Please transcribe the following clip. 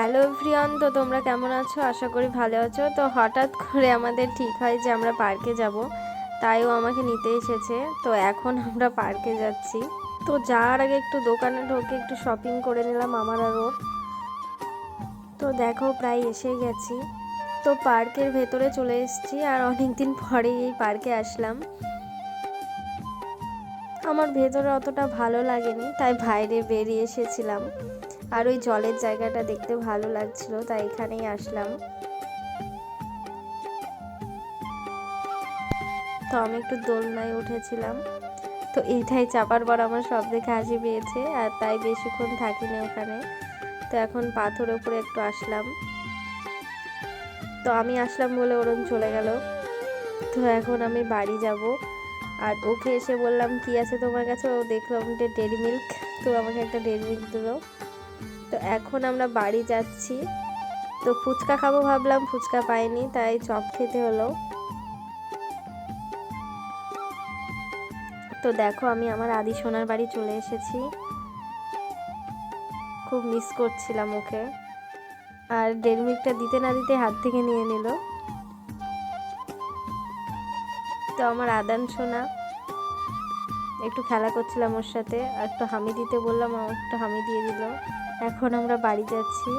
Hello everyone, তো তোমরা কেমন আছো? আশা করি ভালো আছো। তো হঠাৎ করে আমাদের ঠিক হয় যে আমরা পার্কে যাব, তাইও আমাকে নিতে এসেছে। তো এখন আমরা পার্কে যাচ্ছি। তো যাওয়ার আগে একটু দোকানে ঢোকে একটু শপিং করে নিলাম আমার আর ওর। তো দেখো প্রায় এসে গেছি। তো পার্কের ভেতরে চলে এসেছি, আর অনেক দিন পরেই এই পার্কে আসলাম। আমার ভেতরে অতটা ভালো লাগেনি, তাই বাইরে বেরিয়ে এসেছিলাম। আর ওই জলের জায়গাটা দেখতে ভালো লাগছিল, তাই এখানেই আসলাম। তো আমি একটু দোলনায় উঠেছিলাম। তো এইটাই চাপার পর আমার সব দেখে হাসি পেয়েছে, আর তাই বেশিক্ষণ থাকিনি ওখানে। তো এখন পাথরের উপরে একটু আসলাম। তো আমি আসলাম বলে ওরম চলে গেল। তো এখন আমি বাড়ি যাব। আর ওকে এসে বললাম কি আছে তোমার কাছে, ও দেখলাম যে ডেয়ারি মিল্ক। তো আমাকে একটা ডেয়ারি মিল্ক দিল। তো এখন আমরা বাড়ি যাচ্ছি। তো ফুচকা খাবো ভাবলাম, ফুচকা পাইনি, তাই চপ খেতে হলো। তো দেখো আমি আমার আদি সোনার বাড়ি চলে এসেছি। খুব মিস করছিলাম ওকে। আর ডেয়ারি মিল্কটা দিতে না দিতে হাত থেকে নিয়ে নিল। তো আমার আদান সোনা, একটু খেলা করছিলাম ওর সাথে, আর একটু হামি দিতে বললাম, আমার একটু হামি দিয়ে দিল। এখন আমরা বাড়ি যাচ্ছি।